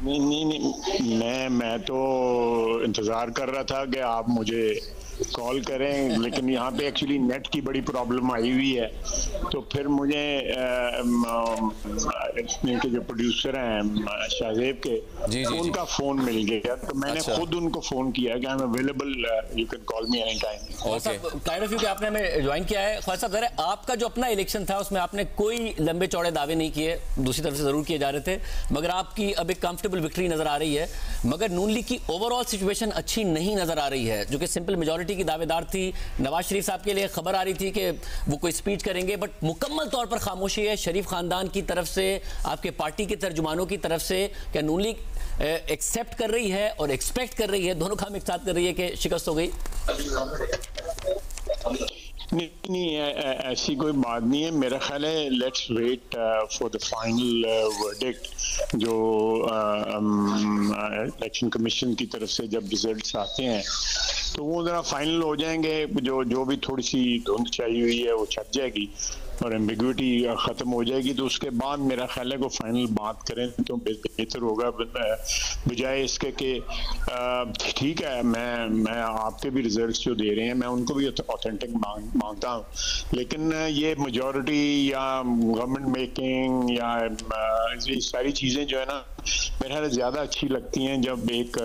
नहीं, मैं तो इंतज़ार कर रहा था कि आप मुझे कॉल करें, लेकिन यहाँ पे एक्चुअली नेट की बड़ी प्रॉब्लम आई हुई है। तो फिर मुझे इनके जो प्रोड्यूसर हैं शाहजेब के, जी, जी, उनका फ़ोन मिल गया, तो मैंने खुद उनको फ़ोन किया कि I am available, you can call me any time. Okay, kind of you कि आपने हमें ज्वाइन किया है। ख्वाजा साहब, ज़रा आपका जो अपना इलेक्शन था उसमें आपने कोई लंबे चौड़े दावे नहीं किए, दूसरी तरफ से ज़रूर किए जा रहे थे, मगर आपकी अब एक कंफर्टेबल विक्ट्री नज़र आ रही है। मगर नून लीग की ओवरऑल सिचुएशन अच्छी नहीं नज़र आ रही है, जो कि सिंपल मेजॉरिटी की दावेदार थी। नवाज शरीफ साहब के लिए खबर आ रही थी कि वो कोई स्पीच करेंगे, बट मुकम्मल तौर पर खामोशी है शरीफ खानदान की तरफ से, आपके पार्टी के तर्जुमानों की तरफ से। क्या नून लीग एक्सेप्ट कर रही है और एक्सपेक्ट कर रही है, दोनों काम एक साथ कर रही है कि शिकस्त हो गई? नहीं, ऐसी कोई बात नहीं है। मेरा ख्याल है let's wait for the final verdict, जो इलेक्शन कमीशन की तरफ से जब रिजल्ट्स आते हैं तो वो ज़रा फाइनल हो जाएंगे। जो भी थोड़ी सी धुंध चाहिए हुई है वो छट जाएगी और एम्बिग्विटी ख़त्म हो जाएगी। तो उसके बाद मेरा ख्याल है को फाइनल बात करें तो बेहतर होगा, बजाय इसके कि ठीक है मैं आपके भी रिजल्ट्स जो दे रहे हैं मैं उनको भी ऑथेंटिक मांगता हूँ, लेकिन ये मेजॉरिटी या गवर्नमेंट मेकिंग या ये सारी चीज़ें जो है ना मेरे ख्याल ज़्यादा अच्छी लगती हैं जब एक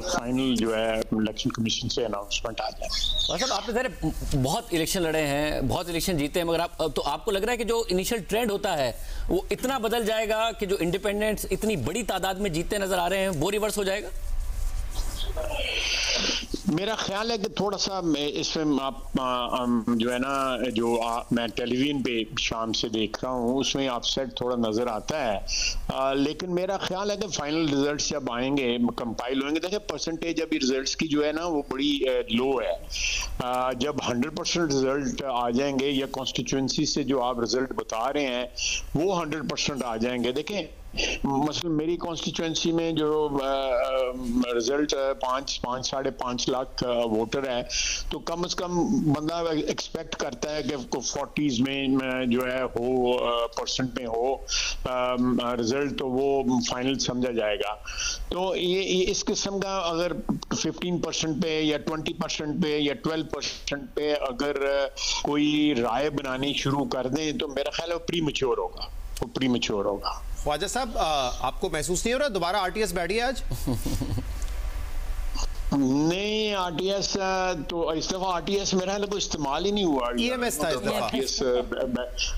फाइनल जो है इलेक्शन कमीशन से अनाउंसमेंट आ जाए। मतलब आपने सारे बहुत इलेक्शन लड़े हैं, बहुत इलेक्शन जीते हैं, मगर तो आपको लग रहा है कि जो इनिशियल ट्रेंड होता है वो इतना बदल जाएगा कि जो इंडिपेंडेंट्स इतनी बड़ी तादाद में जीतते नजर आ रहे हैं वो रिवर्स हो जाएगा? मेरा ख्याल है कि थोड़ा सा इसमें आप जो है ना मैं टेलीविजन पे शाम से देख रहा हूँ उसमें अपसेट थोड़ा नज़र आता है, लेकिन मेरा ख्याल है कि फाइनल रिजल्ट्स जब आएंगे कंपाइल होंगे, देखिए परसेंटेज अभी रिजल्ट्स की जो है ना वो बड़ी लो है। जब 100% रिजल्ट आ जाएंगे या कॉन्स्टिट्यूंसी से जो आप रिजल्ट बता रहे हैं वो 100% आ जाएंगे। देखें मसलन मेरी कॉन्स्टिट्यूंसी में जो रिजल्ट 5.5 लाख वोटर है, तो कम से कम बंदा एक्सपेक्ट करता है कि 40s में जो है हो परसेंट में हो रिजल्ट, तो वो फाइनल समझा जाएगा। तो ये इस किस्म का अगर 15% पे या 20% पे या 12% पे अगर कोई राय बनानी शुरू कर दें तो मेरा ख्याल है वो प्री मैच्योर होगा। ख्वाजा साहब, आपको महसूस नहीं हो रहा दोबारा आरटीएस बैठी है आज? नहीं, आरटीएस तो इस दफा आरटीएस मेरा ख्याल को इस्तेमाल ही नहीं हुआ। ईएमएस था इस दफा। आरटीएस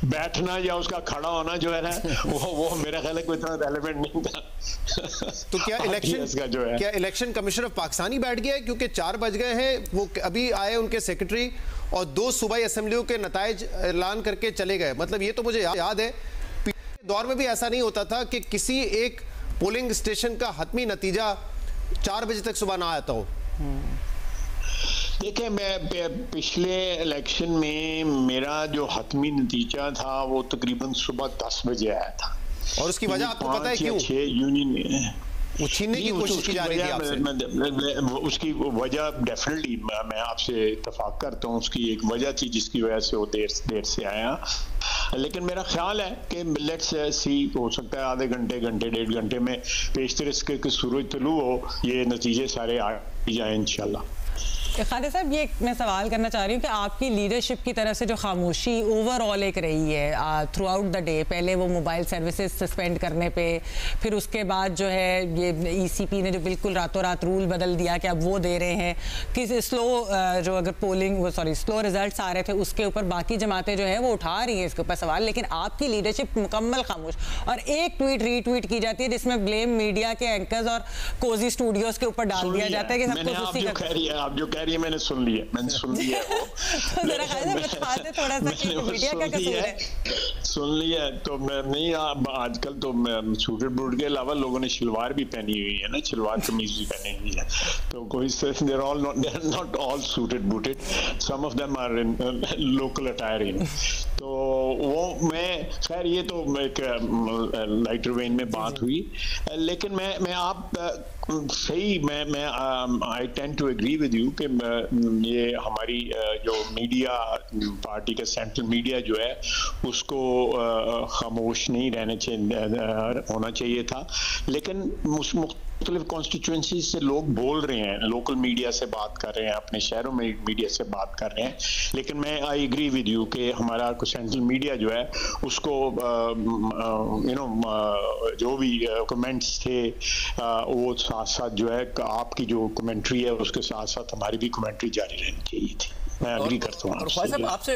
बैठना या उसका खड़ा होना जो है ना वो मेरा ख्याल है कोई इतना रेलेवेंट नहीं था। तो क्या इलेक्शन कमीशन ऑफ पाकिस्तान ही बैठ गया है? क्योंकि 4 बज गए हैं, वो अभी आए उनके सेक्रेटरी और 2 सूबाई असेंबलियों के नताइज ऐलान करके चले गए। मतलब ये तो मुझे याद है दौर में भी ऐसा नहीं होता था कि किसी एक पोलिंग स्टेशन का हतमी नतीजा 4 बजे तक सुबह ना आता हो। देखिए, मैं पिछले इलेक्शन में मेरा जो हतमी नतीजा था वो तकरीबन सुबह 10 बजे आया था। और उसकी वजह आपको पता है क्यों? 6 यूनियन वो छीनने की कोशिश की जा रही थी आपसे। उसकी वजह डेफिनेटली मैं आपसे इत्तेफाक करता हूँ, उसकी एक वजह थी जिसकी वजह से वो देर से आया। लेकिन मेरा ख्याल है कि लेट्स सी, हो सकता है आधे घंटे 1.5 घंटे में पेशतरस के सूरज तुलू हो, ये नतीजे सारे आ जाए इंशाल्लाह। ख्वाजा साहब, ये मैं सवाल करना चाह रही हूँ कि आपकी लीडरशिप की तरफ से जो खामोशी ओवरऑल एक रही है थ्रू आउट द डे, पहले वो मोबाइल सर्विसेज सस्पेंड करने पे, फिर उसके बाद जो है ये ईसीपी ने जो बिल्कुल रातों रात रूल बदल दिया कि अब वो दे रहे हैं कि जो अगर स्लो रिजल्ट्स आ रहे थे उसके ऊपर बाकी जमातें जो है वो उठा रही हैं इसके ऊपर सवाल, लेकिन आपकी लीडरशिप मुकम्मल खामोश, और एक ट्वीट रीट्वीट की जाती है जिसमें ब्लेम मीडिया के एंकर्स और कोजी स्टूडियोज के ऊपर डाल दिया जाता है कि सब कुछ उसी का। आप जो कह रही है मैंने सुन लिया वो सुन लिया। तो मैं नहीं, आजकल तो सूटेड बूट के अलावा लोगों ने शलवार भी पहनी हुई है ना, शलवार कमीज भी पहनी हुई है, तो कोई they are not all suited booted, some of them are in local attire in। तो वो मैं खैर ये तो एक लाइटर वेन में बात हुई, लेकिन मैं आप सही मैं I tend to agree with you कि ये हमारी जो मीडिया पार्टी का सेंट्रल मीडिया जो है उसको खामोश नहीं रहने होना चाहिए था, लेकिन मुख्तलिफ कॉन्स्टिट्यूंसी से लोग बोल रहे हैं, लोकल मीडिया से बात कर रहे हैं, अपने शहरों में मीडिया से बात कर रहे हैं, लेकिन मैं आई एग्री विद यू कि हमारा सेंट्रल मीडिया जो है उसको जो भी कमेंट्स थे वो साथ साथ जो है आपकी जो कमेंट्री है उसके साथ साथ हमारी भी कमेंट्री जारी रहनी चाहिए थी। मैं एग्री करता हूँ। और ख्वाजा साहब आपसे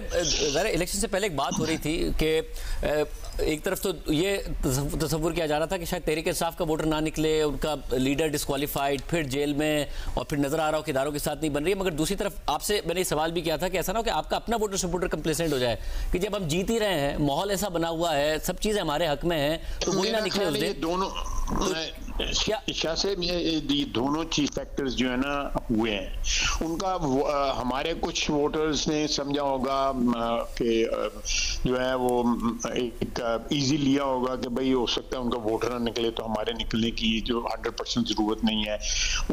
ज़रा इलेक्शन से पहले एक बात हो रही थी कि एक तरफ तो ये तस्वुर किया जा रहा था कि शायद तहरीक इंसाफ का वोटर ना निकले, उनका लीडर डिस्क्वालीफाइड, फिर जेल में, और फिर नजर आ रहा हो कि इदारों के साथ नहीं बन रही है। मगर दूसरी तरफ आपसे मैंने ये सवाल भी किया था कि ऐसा ना हो कि आपका अपना वोटर सपोर्टर कंप्लेसेंट हो जाए कि जब हम जीत ही रहे हैं, माहौल ऐसा बना हुआ है, सब चीज़ें हमारे हक में हैं, तो वही ना निकले उस दिन। दोनों शाह से ये दोनों चीज फैक्टर्स जो है ना हुए हैं, उनका हमारे कुछ वोटर्स ने समझा होगा कि जो है वो एक इजी लिया होगा कि भाई हो सकता है उनका वोटर ना निकले तो हमारे निकलने की जो 100% जरूरत नहीं है।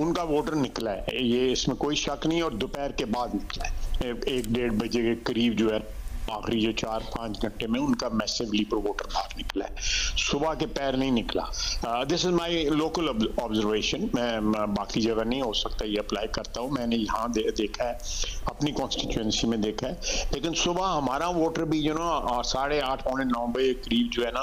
उनका वोटर निकला है, ये इसमें कोई शक नहीं, और दोपहर के बाद निकला है, 1-1:30 बजे के करीब जो है आखिरी जो 4-5 घंटे में उनका मैसिवली पर वोटर बाहर निकला है, सुबह के पैर नहीं निकला। This is my local observation, मैं बाकी जगह नहीं हो सकता ये अप्लाई करता हूँ, मैंने यहाँ देखा है, अपनी कॉन्स्टिट्यूएंसी में देखा है। लेकिन सुबह हमारा वोटर भी जो ना 8:30 पौने 9 बजे करीब जो है ना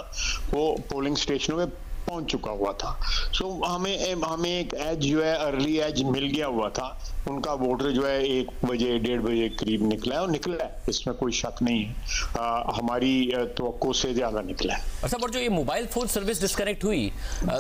वो पोलिंग स्टेशनों में पहुंच चुका हुआ था। सो हमें एक एज जो है अर्ली एज मिल गया हुआ था। उनका वोटर जो है 1 बजे 1:30 बजे करीब निकला है, और निकला है, इसमें कोई शक नहीं है, हमारी तवक्को से ज्यादा निकला है। अच्छा, और जो ये मोबाइल फोन सर्विस डिस्कनेक्ट हुई,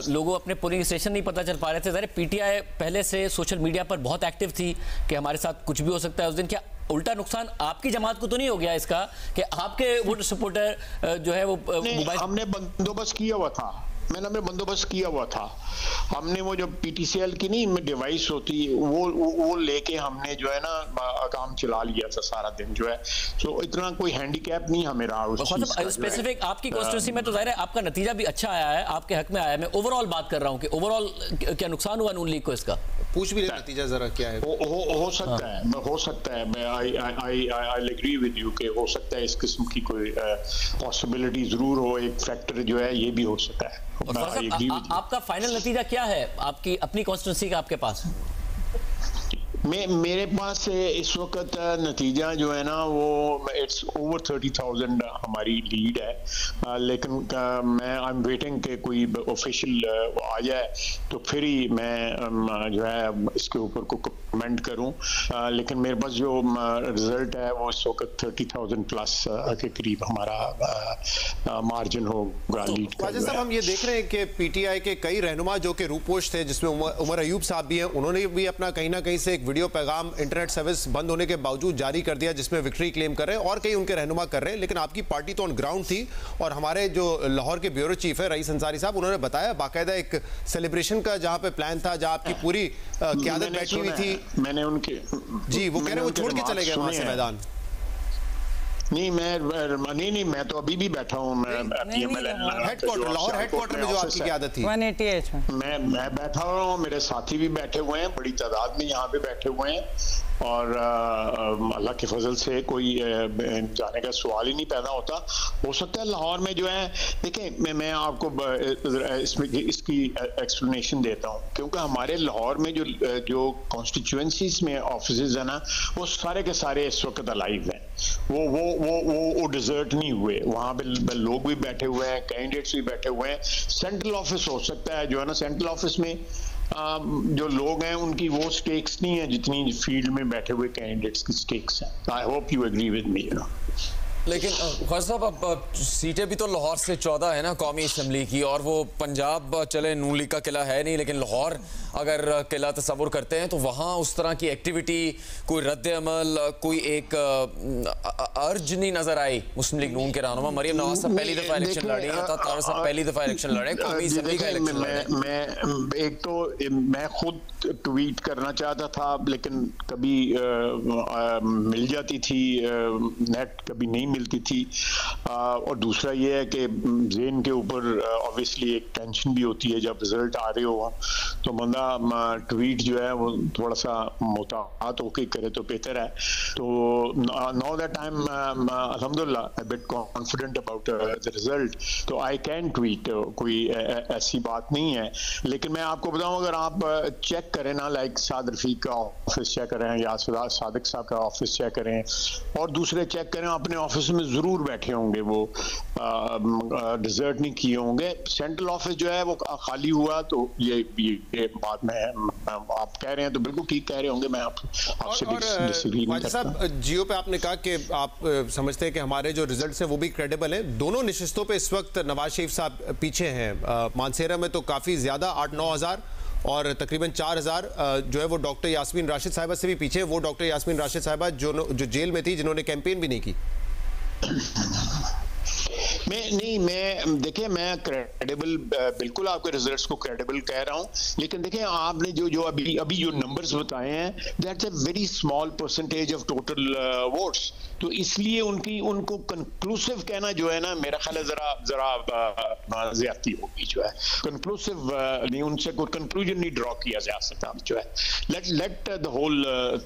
लोगों अपने पोलिंग स्टेशन नहीं पता चल पा रहे थे। ज़रा पीटीआई पहले से सोशल मीडिया पर बहुत एक्टिव थी कि हमारे साथ कुछ भी हो सकता है उस दिन, क्या उल्टा नुकसान आपकी जमात को तो नहीं हो गया इसका कि आपके वोटर सपोर्टर जो है वो मोबाइल? हमने बंदोबस्त किया हुआ था, हमने बंदोबस्त किया हुआ था। हमने वो जो पीटीसीएल की नहीं इनमें डिवाइस होती है वो लेके हमने जो है ना काम चला लिया था सारा दिन जो है। तो इतना कोई हैंडीकैप नहीं हमें रहा उस चीज का। स्पेसिफिक आपकी कॉन्स्टिट्यूंसी में तो जाहिर है आपका नतीजा भी अच्छा आया है, आपके हक में आया है। मैं ओवरऑल बात कर रहा हूँ कि ओवरऑल क्या नुकसान हुआ नून लीग को इसका? पूछ भी नतीजा जरा क्या है? हो सकता है मैं आई एग्री विद यू कि हो सकता है इस किस्म की कोई पॉसिबिलिटी जरूर हो, एक फैक्टर जो है ये भी हो सकता है। आपका फाइनल नतीजा क्या है आपकी अपनी कॉन्स्टिट्यूंसी का आपके पास? मेरे पास इस वक्त नतीजा जो है ना वो इट्स ओवर 30,000 हमारी लीड है, लेकिन मैं आई एम वेटिंग कि कोई ऑफिशियल आ जाए तो फिर ही मैं जो है इसके ऊपर को कमेंट करूं। लेकिन मेरे पास जो रिजल्ट है वो इस वक्त 30,000 प्लस के करीब हमारा मार्जिन होगा लीड का। साहब, हम ये देख रहे हैं कि पीटीआई के कई रहनुमा जो कि रूपोश थे, जिसमें उमर अयूब साहब भी हैं, उन्होंने भी अपना कहीं ना कहीं से एक वीडियो पैगाम इंटरनेट सर्विस बंद होने के बावजूद जारी कर दिया जिसमें विक्ट्री क्लेम कर रहे हैं, और कई उनके रहनुमा कर रहे हैं। लेकिन आपकी पार्टी तो ऑन ग्राउंड थी, और हमारे जो लाहौर के ब्यूरो चीफ है रईस अंसारी साहब, उन्होंने बताया बाकायदा एक सेलिब्रेशन का जहाँ पे प्लान था, जहाँ आपकी पूरी क़यादत बैठी हुई थी। मैंने उनके जी वो कह रहे हैं वो छोड़ के चले गए वहां से मैदान। नहीं मैं तो अभी भी बैठा हूँ, हेडक्वार्टर लाहौर हेडक्वार्टर में जो आपकी क़यादत थी 188 में मैं बैठा हुआ हूँ, मेरे साथी भी बैठे हुए हैं, बड़ी तादाद में यहाँ पे बैठे हुए हैं, और अल्लाह के फजल से कोई जाने का सवाल ही नहीं पैदा होता। हो सकता है लाहौर में जो है, देखें मैं आपको इसमें इसकी एक्सप्लेनेशन देता हूँ, क्योंकि हमारे लाहौर में जो कॉन्स्टिट्यूएंसीज में ऑफिसेज है ना वो सारे के सारे इस वक्त अलाइव हैं, वो डिजर्ट नहीं हुए, वहाँ पे लोग भी बैठे हुए हैं, कैंडिडेट्स भी बैठे हुए हैं। सेंट्रल ऑफिस हो सकता है जो है ना, सेंट्रल ऑफिस में जो लोग हैं उनकी वो स्टेक्स नहीं है जितनी फील्ड में बैठे हुए कैंडिडेट्स की स्टेक्स हैं। I hope you agree with me. लेकिन ख्वाजा साहब अब सीटें भी तो लाहौर से 14 है ना कौमी असम्बली की, और वो पंजाब चले नून लीग का किला है नहीं, लेकिन लाहौर अगर किला तस्वुर करते हैं तो वहाँ उस तरह की एक्टिविटी, कोई रद्द अमल, कोई एक अर्ज नहीं नजर आई मुस्लिम लीग नून के रहनुमा। मरियम नवाज साहब पहली दफा इलेक्शन लड़ी हैं, तार साहब पहली दफा इलेक्शन लड़े, कौमी असम्बली का इलेक्शन लड़े। एक तो मैं खुद ट्वीट करना चाहता था, लेकिन कभी मिल जाती थी नेट, कभी नहीं मिलती थी, और दूसरा ये है कि ज़हन के ऊपर ऑब्वियसली एक टेंशन भी होती है जब रिजल्ट आ रहे हो, तो बंदा ट्वीट जो है वो थोड़ा सा मोहतात होके करे तो बेहतर है। तो नाउ दैट आई एम अल्हम्दुलिल्लाह a bit confident about the result, तो आई कैन ट्वीट, कोई ऐसी बात नहीं है। लेकिन मैं आपको बताऊं, अगर आप चेक करें ना, लाइक साद रफीक का ऑफिस चेक करें या सादिक साहब का ऑफिस चेक करें और दूसरे चेक करें, अपने ऑफिस में जरूर बैठे होंगे, वो डिजर्ट नहीं किए होंगे। सेंट्रल ऑफिस जो है वो खाली हुआ, तो ये बात में आप कह रहे हैं तो बिल्कुल ठीक कह रहे होंगे, मैं आपसे डिसएग्री नहीं करता। साहब, जियो पे आपने कहा कि आप समझते हैं कि हमारे जो रिजल्ट्स हैं वो भी क्रेडिबल हैं। दोनों निशिस्तों पे इस वक्त नवाज शरीफ साहब पीछे हैं। मानसेरा में तो काफ़ी ज़्यादा 8-9 हज़ार और तकरीबन 4,000 जो है वो डॉक्टर यास्मीन राशिद साहिबा से भी पीछे। वो डॉक्टर यास्मीन राशिद साहिबा जो जेल में थी, जिन्होंने कैंपेन भी नहीं की। मैं देखिए, मैं क्रेडिबल, बिल्कुल आपके रिजल्ट्स को क्रेडिबल कह रहा हूं, लेकिन देखें आपने जो अभी जो नंबर्स बताए हैं, that's a very small percentage of total votes, तो इसलिए उनको कंक्लूसिव कहना जो है ना, मेरा ख्याल है जरा ज्यादती होगी जो है। कंक्लूसिव नहीं, उनसे कोई कंक्लूजन नहीं ड्रॉ किया जा सकता जो है। Let the whole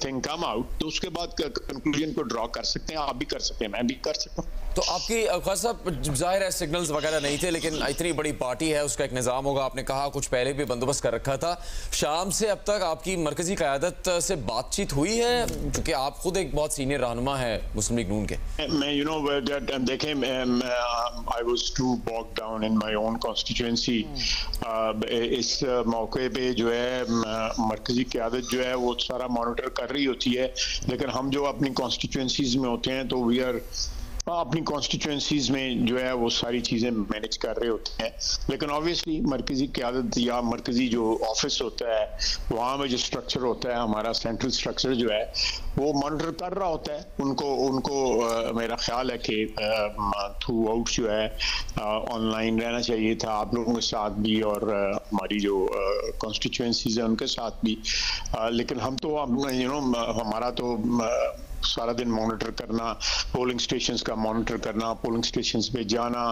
thing come out, तो उसके बाद कंक्लूजन को ड्रॉ कर सकते हैं, आप भी कर सकते हैं, मैं भी कर सकता हूँ। तो आपकी खास साहब, जाहिर है सिग्नल्स वगैरह नहीं थे, लेकिन इतनी बड़ी पार्टी है, उसका एक निज़ाम होगा। आपने कहा कुछ पहले भी बंदोबस्त कर रखा था। शाम से अब तक आपकी मरकजी क़यादत से बातचीत हुई है, क्योंकि आप खुद एक बहुत सीनियर रहनुमा है मुस्लिम लीग नून के। मैं देखें, I was to bog down in my own constituency. इस मौके पे जो है मरकजी क़यादत जो है वो सारा मॉनिटर कर रही होती है, लेकिन हम जो अपनी कॉन्स्टिट्यूएंसीज में होते हैं तो वी आर अपनी कॉन्स्टिट्यूएंसीज में जो है वो सारी चीज़ें मैनेज कर रहे होते हैं। लेकिन ऑब्वियसली मरकजी क़यादत या मरकजी जो ऑफिस होता है, वहाँ में जो स्ट्रक्चर होता है, हमारा सेंट्रल स्ट्रक्चर जो है वो मॉनिटर कर रहा होता है। उनको मेरा ख्याल है कि थ्रू आउट जो है ऑनलाइन रहना चाहिए था, आप लोगों के साथ भी और हमारी जो कॉन्स्टिट्यूएंसीज है उनके साथ भी। लेकिन हम तो हमारा तो सारा दिन मॉनिटर करना, पोलिंग स्टेशंस का मॉनिटर करना, पोलिंग स्टेशंस पे जाना,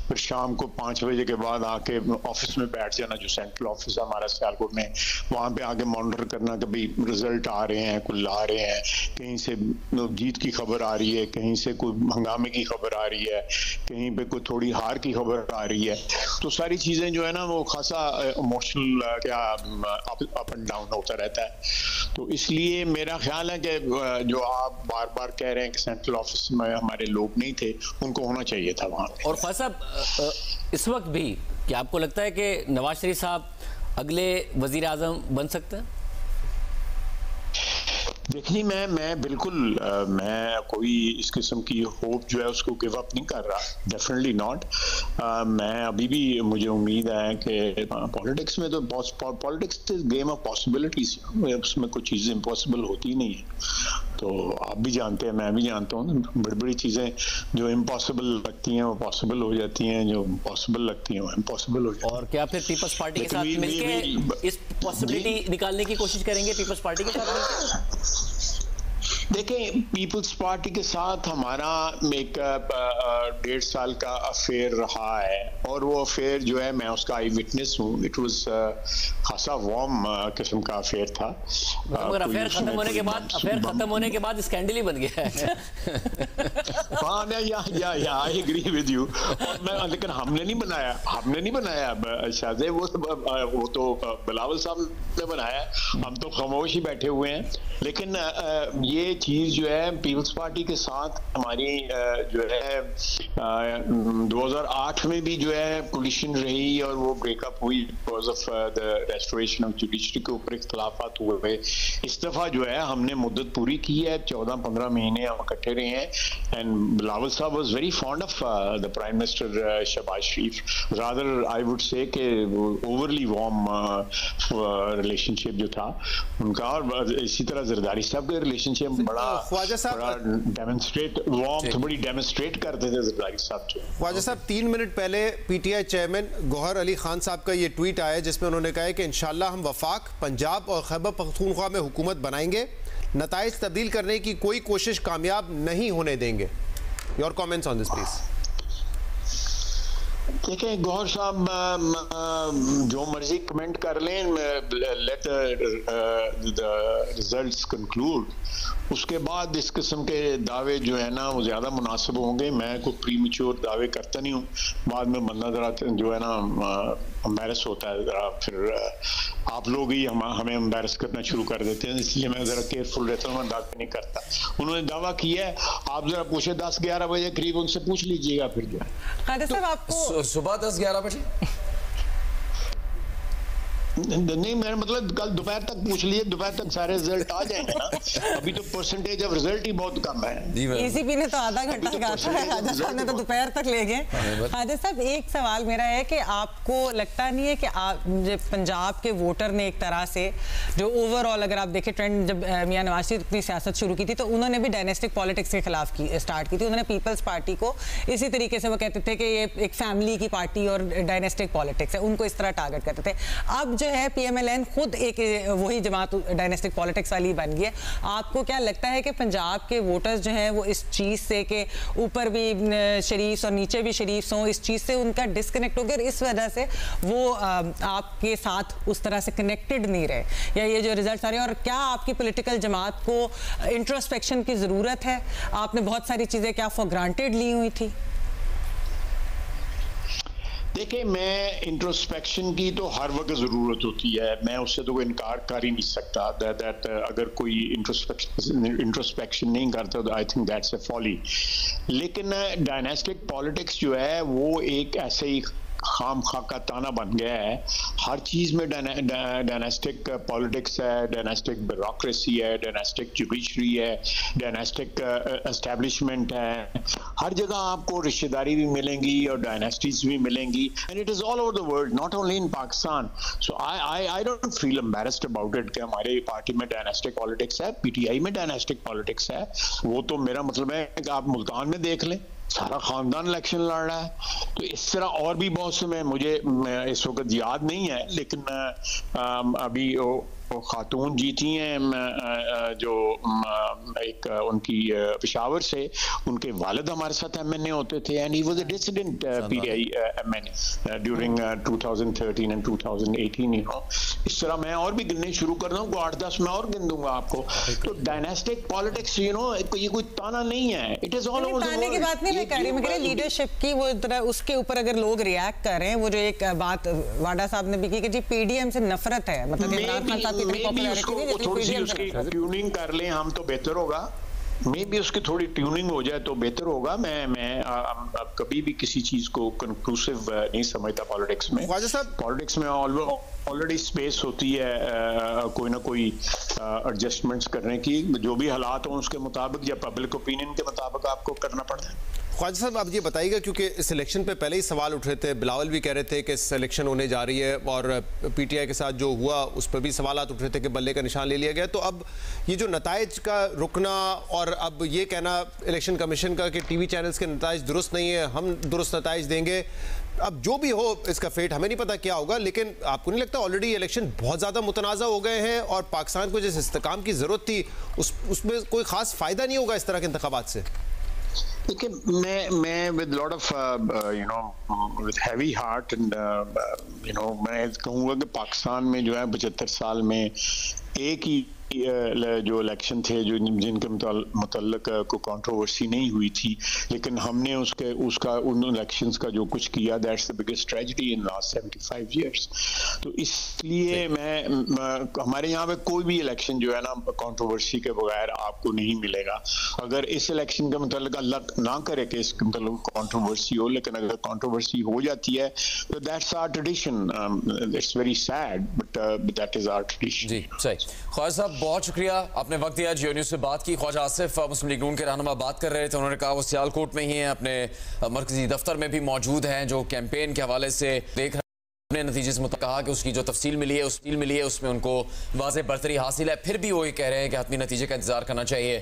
फिर शाम को 5 बजे के बाद आके ऑफिस में बैठ जाना, जो सेंट्रल ऑफिस है हमारा सियालकोट में, वहाँ पे आके मॉनिटर करना कि भाई रिजल्ट आ रहे हैं, कुल आ रहे हैं, कहीं से जीत की खबर आ रही है, कहीं से कोई हंगामे की खबर आ रही है, कहीं पे कोई थोड़ी हार की खबर आ रही है। तो सारी चीज़ें जो है ना वो खासा इमोशनल अप एंड डाउन होता रहता है। तो इसलिए मेरा ख्याल है कि जो आप बार बार कह रहे हैं कि सेंट्रल ऑफिस में हमारे लोग नहीं थे, उनको होना चाहिए था वहाँ पे। और ख्वाजा साहब, इस वक्त भी क्या आपको लगता है कि नवाज शरीफ साहब अगले वजीर आजम बन सकते हैं? देखिए, मैं बिल्कुल मैं कोई इस किस्म की होप जो है उसको गिव अप नहीं कर रहा, डेफिनेटली नॉट। मैं अभी भी मुझे उम्मीद है कि पॉलिटिक्स में तो politics is game of possibilities, उसमें कोई चीज़ें इम्पॉसिबल होती नहीं है। तो आप भी जानते हैं, मैं भी जानता हूँ, बड़ी बड़ी चीज़ें जो इम्पॉसिबल लगती हैं वो पॉसिबल हो जाती हैं, जो पॉसिबल लगती हैं वो इम्पॉसिबल हो जाती हैं। और क्या फिर पीपल्स पार्टी के साथ मिलकर इस पॉसिबिलिटी निकालने की कोशिश करेंगे? पीपल्स पार्टी के साथ देखें, पीपल्स पार्टी के साथ हमारा एक 1.5 साल का अफेयर रहा है, और वो अफेयर जो है मैं उसका आई विटनेस हूँ। इट वाज खासा वार्म किस्म का अफेयर था। मगर अफेयर खत्म होने के बाद स्कैंडल ही बन गया है। हाँ, या आई एग्री विद यू। लेकिन हमने नहीं बनाया शायद, वो तो बिलावल साहब ने बनाया, हम तो खामोश ही बैठे हुए हैं। लेकिन ये चीज़ जो है पीपल्स पार्टी के साथ हमारी जो है 2008 में भी जो है कोलिशन रही और वो ब्रेकअप हुई because of the restoration of judiciary के ऊपर इख्तलाफात हुए। इस दफ़ा जो है हमने मुद्दत पूरी की है, 14-15 महीने हम इकट्ठे रहे हैं। एंड बिलावल साहब was very fond of the prime minister Shehbaz Sharif, rather I would say कि ओवरली वार्म रिलेशनशिप जो था उनका। और इसी तरह जरदारी साहब के रिलेशनशिप बड़ी डेमोन्स्ट्रेट करते थे जरदारी साहब जो। ख्वाजा साहब, 3 मिनट पहले पीटीआई चेयरमैन गौहर अली खान साहब का ये ट्वीट आया जिसमें उन्होंने कहा है कि इंशाल्लाह हम वफाक, पंजाब और खैबर पख्तूनख्वा में हुकूमत बनाएंगे, नताइज तब्दील करने की कोई कोशिश कामयाब नहीं होने देंगे। Your comments on this please. देखिए गौहर साहब, जो मर्जी कमेंट कर लें, लेट द रिजल्ट्स कंक्लूड, उसके बाद इस किस्म के दावे जो है ना वो ज़्यादा मुनासिब होंगे। मैं कोई प्रीमेच्योर दावे करता नहीं हूँ, बाद में बंदा ज़रा जो है ना एम्बैरस होता है, ज़रा फिर आप लोग ही हमें एम्बैरस करना शुरू कर देते हैं, इसलिए मैं ज़रा केयरफुल रहता हूँ, मैं दावे नहीं करता। उन्होंने दावा किया है, आप ज़रा पूछे 10-11 बजे करीब उनसे पूछ लीजिएगा फिर जो है। आपको सुबह 10-11 बजे नहीं, मैंने मतलब कल दोपहर तक पूछ लिए, दोपहर तक सारे रिजल्ट आ जाएंगे ना। अभी तो परसेंटेज ऑफ रिजल्ट ही बहुत कम है। एसीपी ने तो आधा घंटा कहा था, राजा साहब ने तो दोपहर तक ले गए। राजा साहब, एक सवाल मेरा है कि आपको लगता नहीं है कि आप पंजाब के वोटर ने एक तरह से जो ओवरऑल अगर आप देखें ट्रेंड, जब मियां नवाज शरीफ अपनी सियासत शुरू की थी तो उन्होंने भी डायनेस्टिक पॉलिटिक्स के खिलाफ स्टार्ट की थी। उन्होंने पीपल्स पार्टी को इसी तरीके से वो कहते थे कि ये एक फैमिली की पार्टी और डायनेस्टिक पॉलिटिक्स है, उनको इस तरह टारगेट करते थे। अब जो है पीएमएलएन खुद एक वही जमात डायनेस्टिक पॉलिटिक्स वाली बन गई है। आपको क्या लगता है कि पंजाब के वोटर्स जो हैं वो इस चीज़ से कि ऊपर भी शरीफ और नीचे भी शरीफ हों, इस चीज़ से उनका डिस्कनेक्ट हो गया और इस वजह से वो आपके साथ उस तरह से कनेक्टेड नहीं रहे, या ये जो रिजल्ट आ रहे हैं? और क्या आपकी पॉलिटिकल जमात को इंट्रोस्पेक्शन की ज़रूरत है? आपने बहुत सारी चीज़ें क्या फॉर ग्रांटेड ली हुई थी? देखिए, मैं इंट्रोस्पेक्शन की तो हर वक्त ज़रूरत होती है, मैं उससे तो कोई इनकार कर ही नहीं सकता। दैट अगर कोई इंट्रोस्पेक्शन नहीं करता तो I think that's a folly. लेकिन डायनेस्टिक पॉलिटिक्स जो है वो एक ऐसे ही खाम खा का ताना बन गया है। हर चीज़ में डायनेस्टिक पॉलिटिक्स है, डायनेस्टिक ब्यूरोक्रेसी है, डायनेस्टिक जुडिशरी है, डायनेस्टिक एस्टेब्लिशमेंट है। हर जगह आपको रिश्तेदारी भी मिलेंगी और डायनेस्टीज भी मिलेंगी, and it is all over the world, not only in Pakistan. So I don't feel embarrassed about it कि हमारे पार्टी में डायनेस्टिक पॉलिटिक्स है, पीटीआई में डायनेस्टिक पॉलिटिक्स है। वो तो मेरा मतलब है कि आप मुल्तान में देख लें, सारा खानदान इलेक्शन लड़ रहा है। तो इस तरह और भी बहुत से मुझे इस वक्त याद नहीं है, लेकिन अभी वो खातून जीती हैं जो एक उनकी पेशावर से, उनके वालिद हमारे साथ एमएनए होते थे, and he was a dissident PTI MNA during 2013 and 2018। You know, इस तरह मैं और भी गिनने शुरू कर रहा हूँ, 8-10 मैं और गिन दूंगा आपको। तो डायनेस्टिक पॉलिटिक्स, यू नो, ये कोई ताना नहीं है, it is all over the world. की बात नहीं मैं कह रही, मैं कह रही लीडरशिप की वो उसके ऊपर अगर लोग रिएक्ट कर रहे हैं, वो जो एक बात वाडा साहब ने भी की कि जी पीडीएम से नफरत है, मतलब इमरान खान साहब थोड़ी सी उसकी ट्यूनिंग कर लें हम तो बेहतर होगा। मे भी उसकी थोड़ी ट्यूनिंग हो जाए तो बेहतर होगा। मैं कभी भी किसी चीज को कंक्लूसिव नहीं समझता पॉलिटिक्स में। पॉलिटिक्स में ऑलरेडी स्पेस होती है कोई ना कोई एडजस्टमेंट्स करने की, जो भी हालात हो उसके मुताबिक या पब्लिक ओपिनियन के मुताबिक आपको करना पड़ता है। ख्वाजा साहब, आप ये बताइएगा, क्योंकि इस इलेक्शन पे पहले ही सवाल उठ रहे थे, बिलावल भी कह रहे थे कि सिलेक्शन होने जा रही है, और पीटीआई के साथ जो हुआ उस पर भी सवाल उठ रहे थे कि बल्ले का निशान ले लिया गया। तो अब ये जो नताइज का रुकना और अब ये कहना इलेक्शन कमीशन का कि टीवी चैनल्स के नताइज दुरुस्त नहीं है, हम दुरुस्त नताइज देंगे, अब जो भी हो इसका फेट हमें नहीं पता क्या होगा, लेकिन आपको नहीं लगता ऑलरेडी इलेक्शन बहुत ज़्यादा मुतनाज़ा हो गए हैं और पाकिस्तान को जिस इस्तेकाम की ज़रूरत थी उसमें कोई ख़ास फ़ायदा नहीं होगा इस तरह के इंतखाबात से? देखिए, मैं with lot of you know with heavy heart and you know मैं कहूँगा कि पाकिस्तान में जो है 75 साल में एक ही जो इलेक्शन थे जो जिनके मुतल्लिक को कंट्रोवर्सी नहीं हुई थी, लेकिन हमने उसका उन इलेक्शंस का जो कुछ किया, that's the biggest tragedy in last 75 years. तो इसलिए मैं हमारे यहाँ पे कोई भी इलेक्शन जो है ना कंट्रोवर्सी के बगैर आपको नहीं मिलेगा। अगर इस इलेक्शन के मुतल्लिक अल्लाह ना करे कि इसके मुतल्लिक कंट्रोवर्सी हो, लेकिन अगर कंट्रोवर्सी हो जाती है तो that's our tradition. It's very sad but that is our tradition. जी सही। ख्वाजा साहब, बहुत शुक्रिया, आपने वक्त दिया, जियो न्यूज़ से बात की। ख्वाजा आसिफ मुस्लिम लीग नून के रहनुमा बात कर रहे थे, उन्होंने कहा वो सियालकोट में ही हैं, अपने मरकजी दफ्तर में भी मौजूद हैं, जो कैंपेन के हवाले से देख रहे हैं। अपने नतीजे से कहा कि उसकी जो तफसील मिली है उसमें उनको वाज़ेह बरतरी हासिल है, फिर भी वो ये कह रहे हैं कि हतमी नतीजे का इंतजार करना चाहिए।